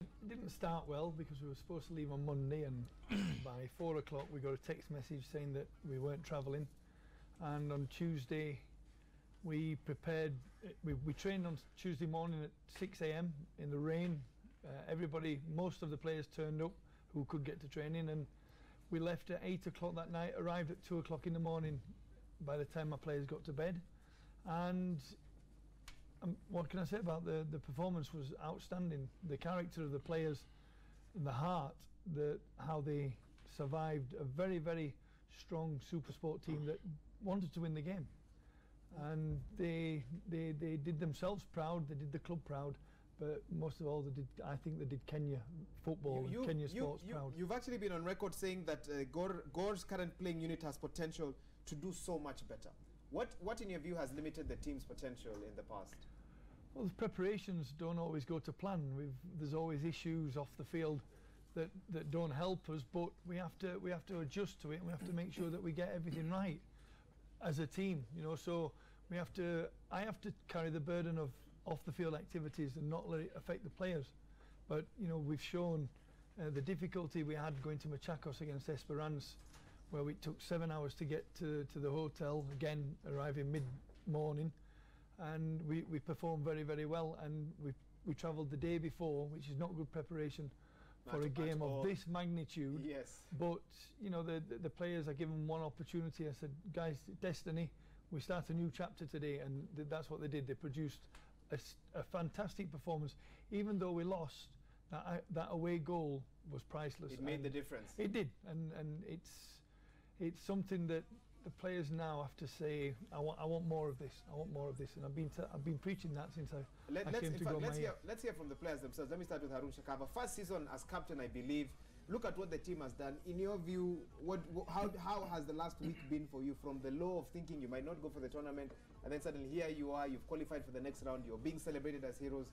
It didn't start well because we were supposed to leave on Monday, and by 4 o'clock we got a text message saying that we weren't travelling. And on Tuesday we prepared, we trained on Tuesday morning at 6 a.m. in the rain. Most of the players turned up who could get to training, and we left at 8 o'clock that night, arrived at 2 o'clock in the morning by the time my players got to bed. And what can I say about the performance was outstanding. The character of the players, the heart, how they survived a very, very strong super sport team that wanted to win the game. And they did themselves proud, they did the club proud, but most of all I think they did Kenya football, Kenya sports proud. You've actually been on record saying that Gor's current playing unit has potential to do so much better. What in your view has limited the team's potential in the past? Well, the preparations don't always go to plan. There's always issues off the field that don't help us, but we have to adjust to it, and we have to make sure that we get everything right as a team, you know. So I have to carry the burden of off the field activities and not let it affect the players. But you know, we've shown the difficulty we had going to Machakos against Esperance, where it took 7 hours to get to the hotel, again arriving mid-morning, and we performed very, very well. And we travelled the day before, which is not good preparation for a game of this magnitude. Yes. But you know, the players are given one opportunity. I said, guys, destiny, we start a new chapter today, and that's what they did. They produced a fantastic performance. Even though we lost, that away goal was priceless. It made the difference. It did, and it's something that the players now have to say, I want more of this. I want more of this, and I've been preaching that since I came to go. Let's hear from the players themselves. Let me start with Harun Shakava. First season as captain, I believe. Look at what the team has done. In your view, how has the last week been for you, from the low of thinking you might not go for the tournament, and then suddenly here you are, you've qualified for the next round, you're being celebrated as heroes.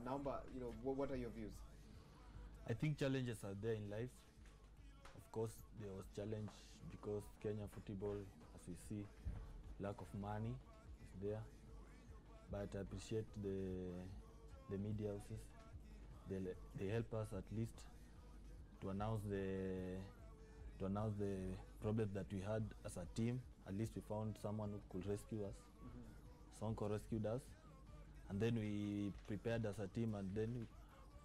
Naomba, you know, what are your views? I think challenges are there in life. Of course, there was challenge because Kenya football, as we see, lack of money is there. But I appreciate the media houses. They help us at least to announce the problem that we had as a team. At least we found someone who could rescue us. Sonko rescued us, and then we prepared as a team, and then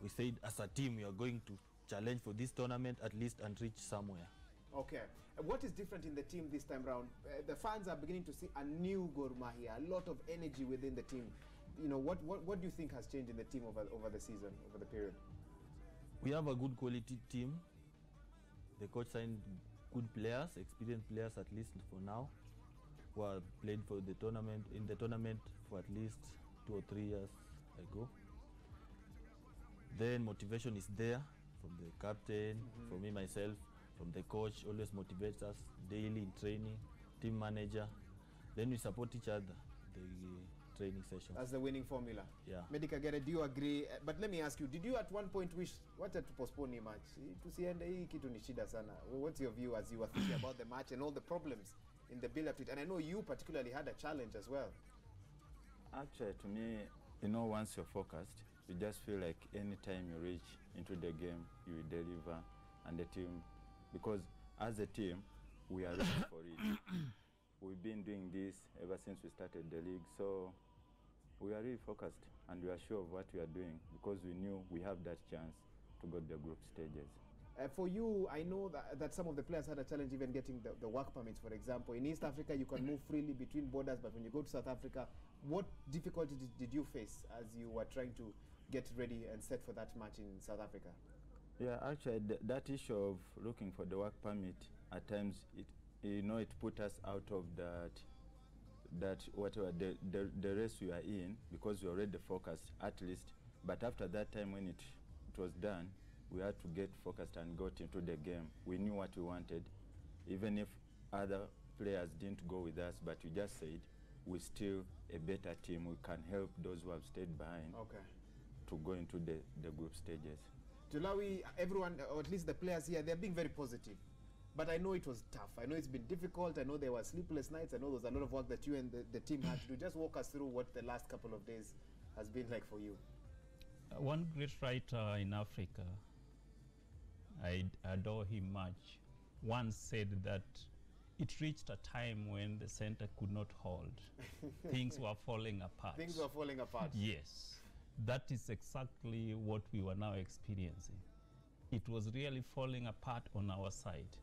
we said as a team we are going to challenge for this tournament at least and reach somewhere. Okay. What is different in the team this time round? The fans are beginning to see a new Gor Mahia, a lot of energy within the team. You know, what do you think has changed in the team over the season, over the period? We have a good quality team. The coach signed good players, experienced players at least for now, who have played for the tournament, in the tournament for at least 2 or 3 years ago. Then motivation is there from the captain, from me myself, from the coach, always motivates us daily in training, team manager. Then we support each other, the training sessions. That's the winning formula. Yeah. Medica Gere, do you agree? But let me ask you, did you at one point wish wanted to postpone the match? Tusiende hii kitu ni shida sana. What's your view as you were thinking about the match and all the problems in the build-up to it? And I know you particularly had a challenge as well. Actually, to me, you know, once you're focused, you just feel like any time you reach into the game, you will deliver, and the team, because as a team, we are ready for it. We've been doing this ever since we started the league, so we are really focused and we are sure of what we are doing because we knew we have that chance to go to the group stages. For you, I know that some of the players had a challenge even getting the work permits, for example. In East Africa, you can move freely between borders, but when you go to South Africa, what difficulties did you face as you were trying to get ready and set for that match in South Africa? Yeah, actually, that issue of looking for the work permit, at times, it put us out of that whatever the race we are in, because we already focused at least. But after that time, when it was done, we had to get focused and got into the game. We knew what we wanted, even if other players didn't go with us, but we just said we're still a better team. We can help those who have stayed behind to go into the group stages. Julawi, everyone, or at least the players here, they're being very positive. But I know it was tough. I know it's been difficult. I know there were sleepless nights. I know there was a lot of work that you and the team had to do. Just walk us through what the last couple of days has been like for you. One great writer in Africa, I adore him much, once said that it reached a time when the center could not hold. Things were falling apart. Things were falling apart. Yes. That is exactly what we were now experiencing. It was really falling apart on our side.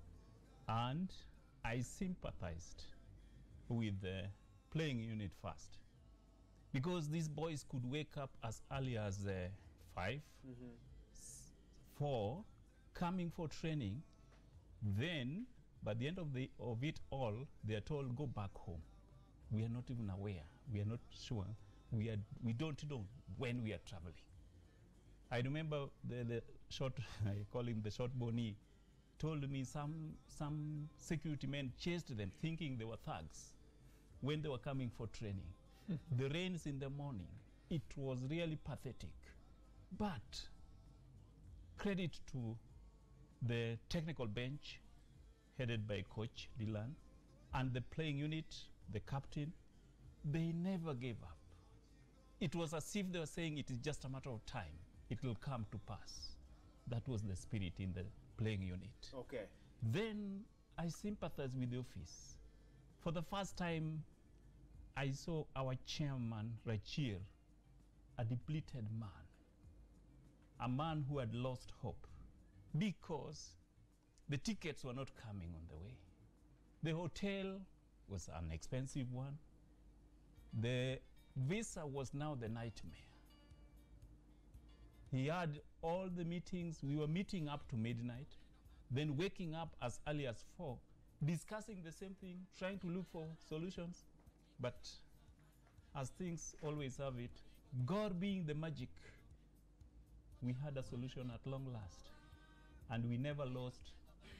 And I sympathized with the playing unit first. Because these boys could wake up as early as 5, 4, coming for training. Then, by the end of it all, they are told, go back home. We are not even aware. We are not sure. We don't know when we are traveling. I remember the short, I call him the short bony, told me some security men chased them thinking they were thugs when they were coming for training. The rains in the morning, it was really pathetic. But credit to the technical bench headed by Coach Dylan and the playing unit, the captain, they never gave up. It was as if they were saying it is just a matter of time. It will come to pass. That was the spirit in the playing unit. Okay. Then I sympathized with the office. For the first time, I saw our chairman, Rachir, a depleted man, a man who had lost hope because the tickets were not coming on the way. The hotel was an expensive one. The visa was now the nightmare. He had all the meetings. We were meeting up to midnight, then waking up as early as 4, discussing the same thing, trying to look for solutions. But as things always have it, God being the magic, we had a solution at long last. And we never lost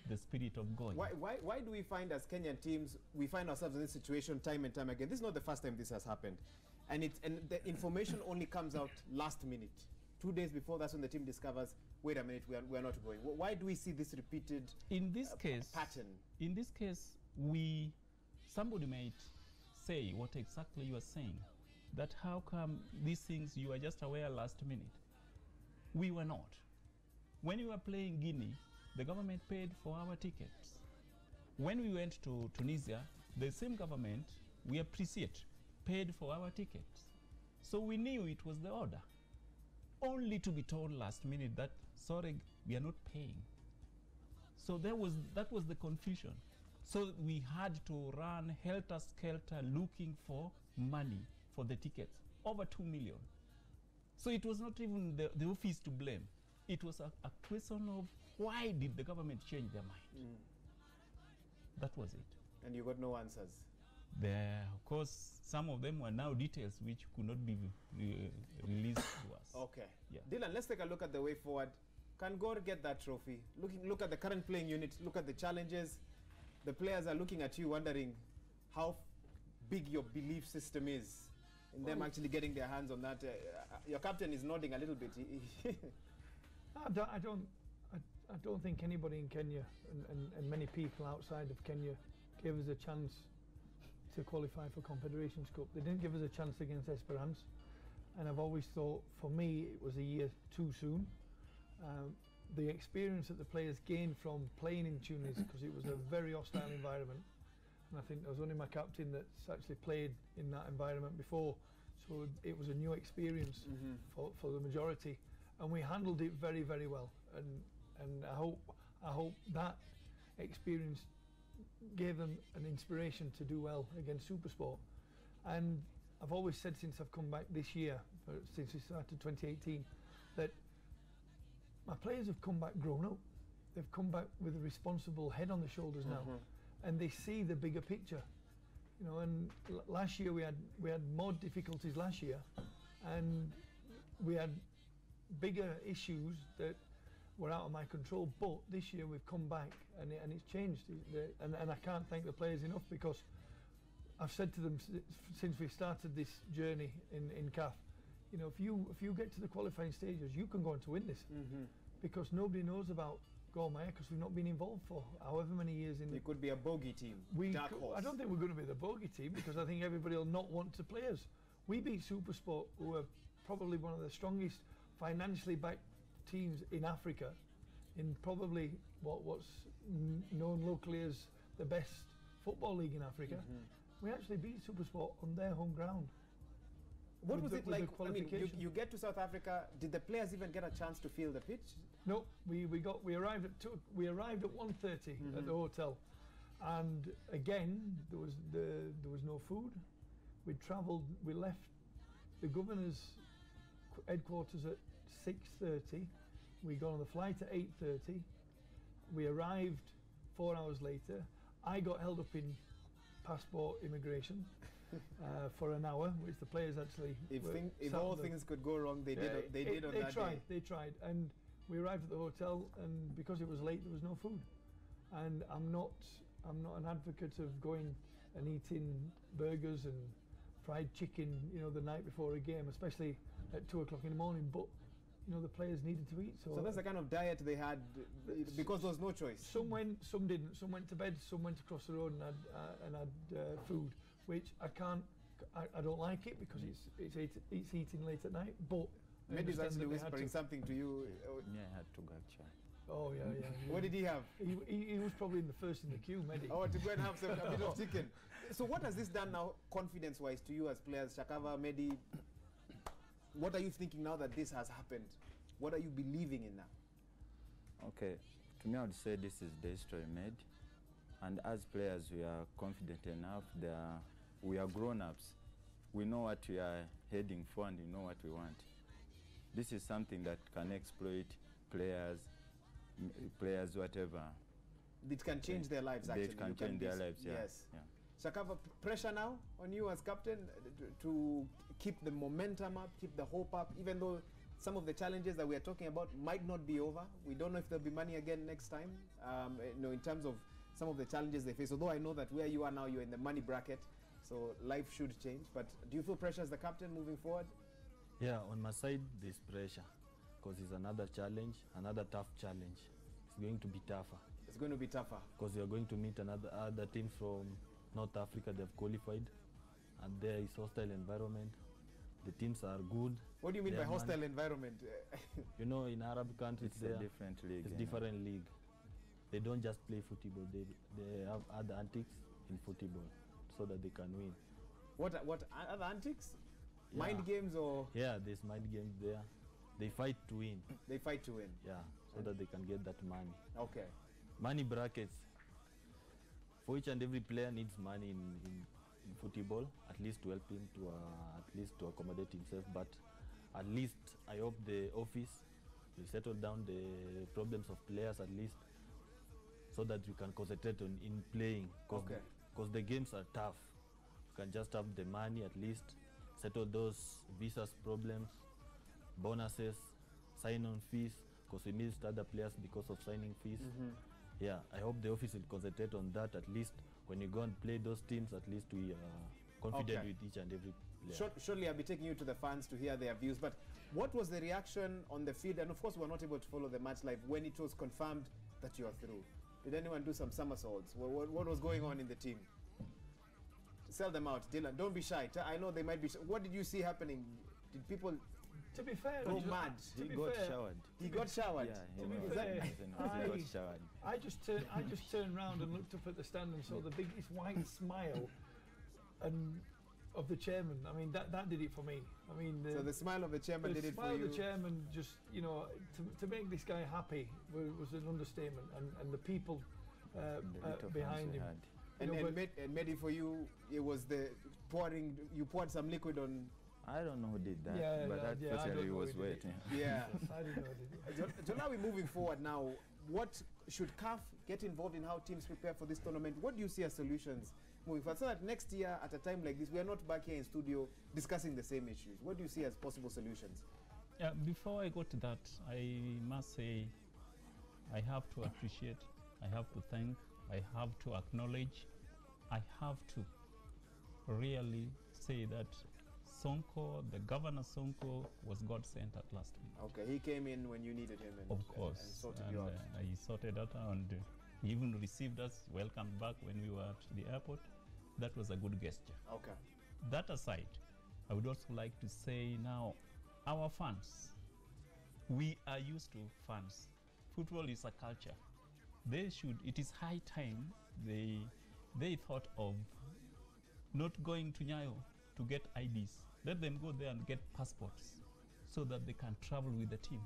the spirit of God. Why do we find as Kenyan teams, we find ourselves in this situation time and time again? This is not the first time this has happened. And the information only comes out last minute. 2 days before, that's when the team discovers, wait a minute, we are not going. Why do we see this repeated in this case, pattern? In this case, somebody might say what exactly you are saying, that how come these things you are just aware last minute? We were not. When we were playing Guinea, the government paid for our tickets. When we went to Tunisia, the same government, we appreciate, paid for our tickets. So we knew it was the order, only to be told last minute that, sorry, we are not paying. So that was the confusion. So we had to run helter-skelter looking for money for the tickets, over 2 million. So it was not even the office to blame. It was a question of why did the government change their mind? That was it. And you got no answers? There, of course, some of them were now details which could not be released to us. Okay. Yeah. Dylan, let's take a look at the way forward. Can Gor get that trophy? Look at the current playing unit, look at the challenges. The players are looking at you wondering how big your belief system is in them actually getting their hands on that. Your captain is nodding a little bit. I don't think anybody in Kenya and many people outside of Kenya gave us a chance to qualify for Confederations Cup. They didn't give us a chance against Esperance, and I've always thought, for me, it was a year too soon. The experience that the players gained from playing in Tunis, because it was a very hostile environment, and I think there was only my captain that's actually played in that environment before, so it was a new experience for the majority, and we handled it very, very well. And I hope that experience gave them an inspiration to do well against Supersport. And I've always said since I've come back this year, since we started 2018, that my players have come back grown up. They've come back with a responsible head on the shoulders now, and they see the bigger picture. You know, and last year we had more difficulties last year, and we had bigger issues that were out of my control. But this year we've come back, and it's changed. And I can't thank the players enough, because I've said to them since we started this journey in CAF, you know, if you get to the qualifying stages, you can go on to win this, because nobody knows about Gor Mahia, because we've not been involved for however many years. It could be a bogey team, dark horse. I don't think we're going to be the bogey team, because I think everybody will not want to play us. We beat Supersport, who are probably one of the strongest financially backed teams in Africa, in probably what's known locally as the best football league in Africa. We actually beat SuperSport on their home ground. What with was the- it with the like? I mean, qualification. you get to South Africa. Did the players even get a chance to feel the pitch? No, we arrived at 1:30 at the hotel, and again there was no food. We left the governor's headquarters at 6:30. We got on the flight at 8:30. We arrived 4 hours later. I got held up in passport immigration for an hour, which the players actually. If sat all on the- things could go wrong, they did. They did on they that tried, day. They tried, and we arrived at the hotel, and because it was late, there was no food. And I'm not an advocate of going and eating burgers and fried chicken, the night before a game, especially at 2 o'clock in the morning. But the players needed to eat. So that's the kind of diet they had because there was no choice. Some went, some didn't. Some went to bed. Some went across the road and had food, which I can't. I don't like it because it's eating late at night. But I Mehdi's understand actually that they had whispering to. something to you. Yeah, I had to gacha. Oh yeah. What did he have? He was probably in the first in the queue, Mehdi. Oh, to go and have a bit of chicken. So what has this done now, confidence-wise, to you as players, Shakava, Mehdi? What are you thinking now that this has happened? What are you believing in now? Okay, to me I would say this is the history made, and as players we are confident enough. We are grown-ups. We know what we are heading for and we know what we want. This is something that can exploit players, whatever. It can change their lives, actually. It can You change their be- lives, yeah. Yes. Yeah. Shakava, pressure now on you as captain to keep the momentum up, keep the hope up, even though some of the challenges that we are talking about might not be over. We don't know if there'll be money again next time, in terms of some of the challenges they face. Although I know that where you are now, you're in the money bracket, so life should change. But do you feel pressure as the captain moving forward? Yeah, on my side, there's pressure because it's another challenge, another tough challenge. It's going to be tougher It's going to be tougher. because you're going to meet other teams from North Africa. They've qualified, and there is hostile environment. The teams are good. What do you mean They by have hostile money. environment? In Arab countries, It's a different league. it's you know. different league. They don't just play football. They have other antics in football so that they can win. What other antics? Yeah. Mind games, or Yeah, there's mind games there. They fight to win. they fight to win? Yeah, so that they can get that money. Okay. Money brackets. For each and every player needs money in football, at least to help him to at least to accommodate himself. But at least I hope the office will settle down the problems of players at least, so that we can concentrate in playing. Okay. Because the games are tough. You can just have the money at least, settle those visas problems, bonuses, sign-on fees, because we missed other players because of signing fees. Yeah, I hope the office will concentrate on that at least. When you go and play those teams, at least we are confident Okay. with each and every player. Shortly, I'll be taking you to the fans to hear their views. But what was the reaction on the field? And of course, we were not able to follow the match live when it was confirmed that you are through. Did anyone do some somersaults? What was going on in the team? Sell them out, Dylan. Don't be shy. I know they might be. What did you see happening? Did people To be fair, go mad? To He be got fair, showered. He got showered. Yeah, To be he fair, got showered. I just turned round and looked up at the stand and saw the biggest white smile and of the chairman. I mean, that did it for me. I mean, So the smile of the chairman the did it for smile of you. the chairman just, to make this guy happy was an understatement, and the people The little fans behind we him. had. And, You know, and Mehdi, for you, it was the pouring. You poured some liquid on. I don't know who did that, Yeah, but yeah, I unfortunately don't it know was who did wet. it. Yeah. I didn't know I did it. Jonawi, moving forward now, what should CAF get involved in how teams prepare for this tournament? What do you see as solutions moving forward, so that next year at a time like this, we are not back here in studio discussing the same issues? What do you see as possible solutions? Yeah, before I go to that, I must say I have to appreciate, I have to thank, I have to acknowledge, I have to really say that Sonko, the Governor Sonko, was God sent at last week. Okay, he came in when you needed him, and, Of course. and sorted And, you out. he sorted that out, and he even received us, welcomed back when we were at the airport. That was a good gesture. Okay. That aside, I would also like to say now, our fans, We are used to fans. Football is a culture. It is high time they thought of not going to Nyayo to get IDs. Let them go there and get passports so that they can travel with the team.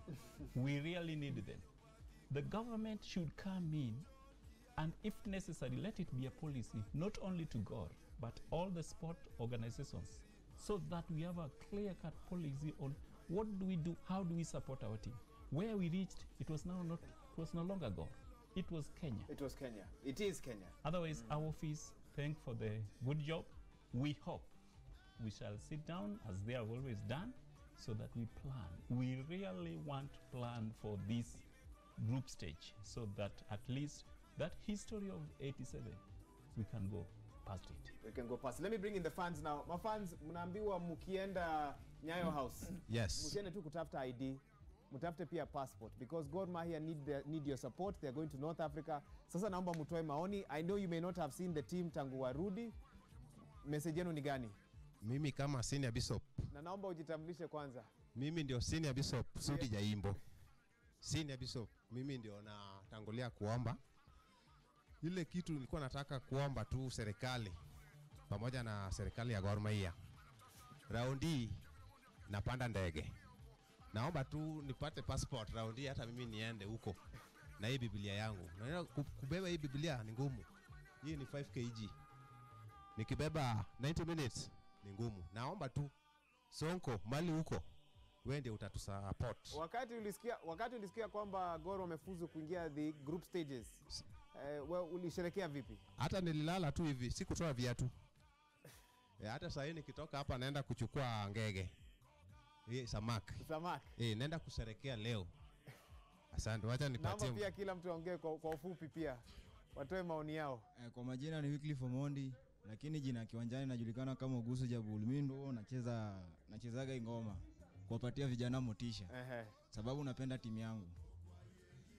We really need them. The government should come in and if necessary, let it be a policy, not only to GOR, but all the sport organizations, so that we have a clear-cut policy on what do we do, how do we support our team. Where we reached, it was no longer GOR. It was Kenya. It was Kenya. It is Kenya. Otherwise, our office, thank for the good job. We hope we shall sit down as they have always done so that we plan. We really want to plan for this group stage so that at least that history of 87, we can go past it. We can go past. Let me bring in the fans now. My fans, mnaambiwa mukienda Nyayo House. Yes. Msiende tu kutafuta ID. Mtafute pia passport because Gor Mahia need your support. They're going to North Africa. Sasa naomba mtoe maoni. I know you may not have seen the team tangu warudi. Message yenu ni gani? Mimi kama senior bishop. Na naomba ujitambulishe kwanza. Mimi ndio senior bishop Sudi Jaimbo. Senior bishop, mimi ndio natangulia kuomba. Ile kitu nilikuwa nataka kuomba tu serikali pamoja na serikali ya Gor Mahia. Raundi napanda ndege. Naomba tu nipate passport raundi hata mimi niende huko na hii Biblia yangu. Na kubeba hii Biblia ni ngumu. Hii ni 5 kg. Nikibeba 90 minutes ni ngumu. Naomba tu Sonko mali huko wewe ndio utatusupport. Wakati ulisikia kwamba Gor wamefuzu kuingia the group stages. Ulisherekea vipi? Hata nililala tu hivi, sikutoa viatu. Hata sasa nikitoka hapa naenda kuchukua ngege. Samaki. Naenda kusherekea leo. Asante, wacha nipatie. Naomba pia kila mtu aongee kwa ufupi pia. Watoe maoni yao. Kwa majina ni Wycliffe Omondi, lakini jina kiwanjani najulikana kama Ogusu Jabul. Mimi ndo nachezaga ngoma kuwapatia vijana motisha. Sababu napenda timu yangu.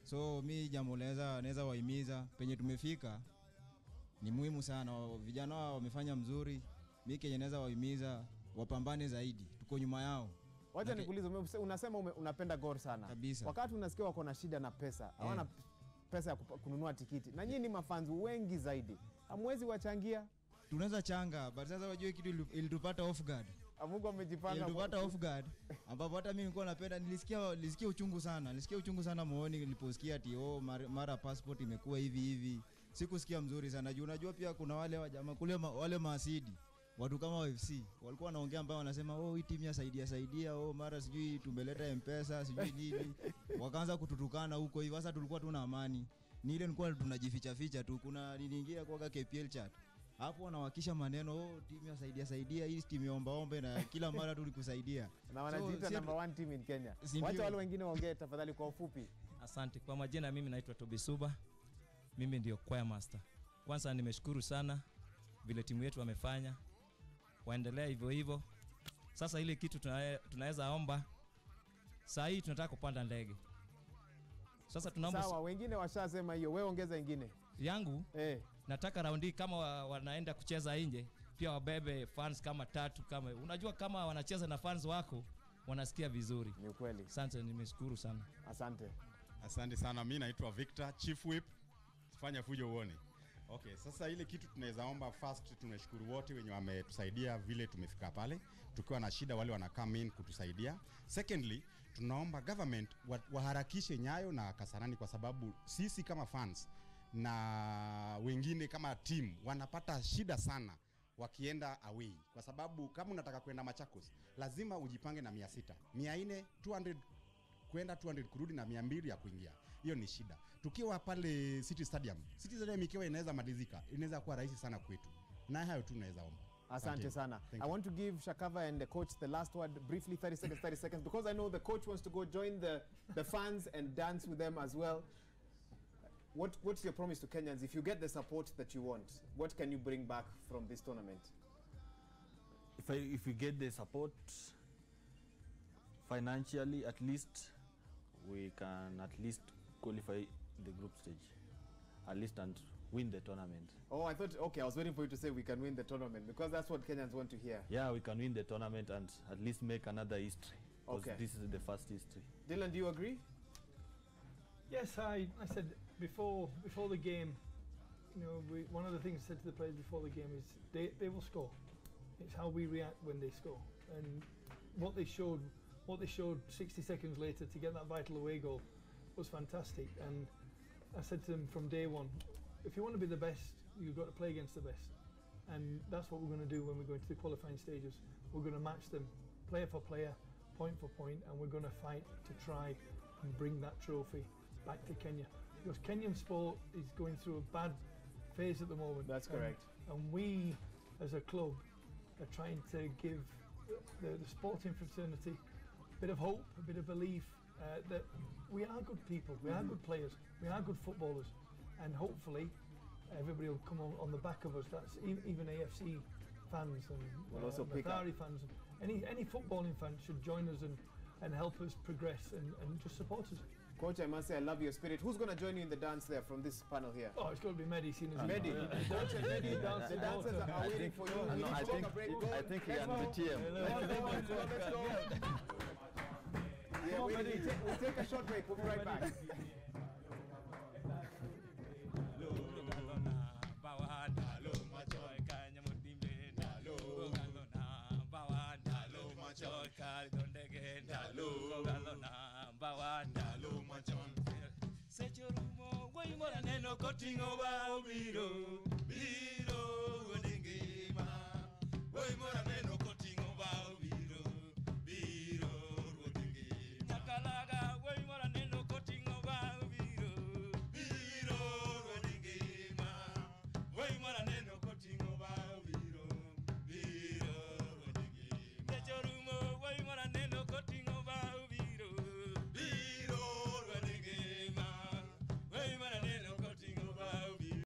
So mi jambo naweza wahimiza penye tumefika ni muhimu sana. Vijana wamefanya mzuri. Mimi Kenya naweza wahimiza wapambane zaidi. Tuko nyuma yao. Wacha nikuulize, unasema unapenda Gor sana. Kabisa. Wakati unasikia wako na shida na pesa, hawana pesa ya kununua tikiti. Na nyinyi ni mafans wengi zaidi. Hamwezi wachangia? Tunaweza changa, but sasa wajue kitu ilitupata off guard. Mungu amejipanga. Ilitupata off guard. Ambapo hata mimi nilikuwa napenda, nilisikia uchungu sana. Nilisikia uchungu sana moyoni niliposikia ati mara passport imekuwa hivi. Sikusikia mzuri sana. Unajua pia kuna wale wa jamaa kule wale maasidi. Watu kama wa FC walikuwa wanaongea ambao wanasema hii timu saidia mara sijui tumeleta M-Pesa sijui nini. Wakaanza kututukana huko hivi. Sasa tulikuwa tuna amani. Ni ile nilikuwa tunajificha tu. Kuna niliingia kwa KPL chat. Hapo wanawakisha maneno timu saidia hii timu yaomba na kila mara tulikusaidia. Na wanajiita number 1 team in Kenya. Wacha wale wengine waongee tafadhali kwa ufupi. Asante. Kwa majina mimi naitwa Tobi Suba. Mimi ndio choir master. Kwanza nimeshukuru sana vile timu yetu wamefanya. Waendelea hivyo. Sasa ile kitu tunaweza omba. Saa hii tunataka kupanda ndege. Sasa tunaomba. Sawa, wengine washasema hiyo. Wewe ongeza nyingine. Yangu nataka raundi kama wanaenda kucheza nje pia wabebe fans kama 3 kama unajua kama wanacheza na fans wako wanasikia vizuri. Ni kweli. Asante, nimeshukuru sana. Asante sana. Mimi naitwa Victor, Chief Whip. Fanya fujo uone. Okay, sasa ile kitu tunaweza omba first, tunashukuru wote wenye wametusaidia vile tumefika pale. Tukiwa na shida wale wana come in kutusaidia. Secondly, tunaomba government waharakishe Nyayo na Kasarani kwa sababu sisi kama fans na wengine kama team wanapata shida sana wakienda away. Kwa sababu kama unataka kwenda Machakos, lazima ujipange na 600, 400, 200 kwenda 200 kurudi na 200 ya kuingia. Hiyo ni shida. Tukiwa pale City Stadium ikiwa inaweza malizika, inaweza kuwa rahisi sana kwetu. Na hayo tu naweza omba. Asante sana. I want to give Shakava and the coach the last word briefly, 30 seconds, because I know the coach wants to go join the fans and dance with them as well. What's your promise to Kenyans? If you get the support that you want, what can you bring back from this tournament? If we get the support financially, at least we can at least qualify the group stage, at least, and win the tournament. Oh, I thought, okay, I was waiting for you to say we can win the tournament because that's what Kenyans want to hear. Yeah, we can win the tournament and at least make another history. because Okay. this is the first history. Dylan, do you agree? Yes, I said before the game, you know, one of the things I said to the players before the game is they will score. It's how we react when they score. And what they showed 60 seconds later to get that vital away goal was fantastic. And I said to them from day one, if you want to be the best, you've got to play against the best. And that's what we're going to do when we go into the qualifying stages. We're going to match them player for player, point for point, and we're going to fight to try and bring that trophy back to Kenya. Because Kenyan sport is going through a bad phase at the moment. That's correct. And we, as a club, are trying to give the sporting fraternity a bit of hope, a bit of belief that we are good people, we are good players, we are good footballers, and hopefully everybody will come on the back of us. That's even AFC fans and We'll also pick up. Mathari fans. Any footballing fan should join us and help us progress and just support us. Coach, I must say I love your spirit. Who's going to join you in the dance there from this panel here? Oh, it's got to be Mehdi. Mehdi. Coach and Mehdi, the dancers are waiting for you. We need to take a break. I think he Let's can go. be TM. Let's go. Yeah, we'll take a short break. We'll be right back. Kotingo ba biro biro godingima. Boy mora neno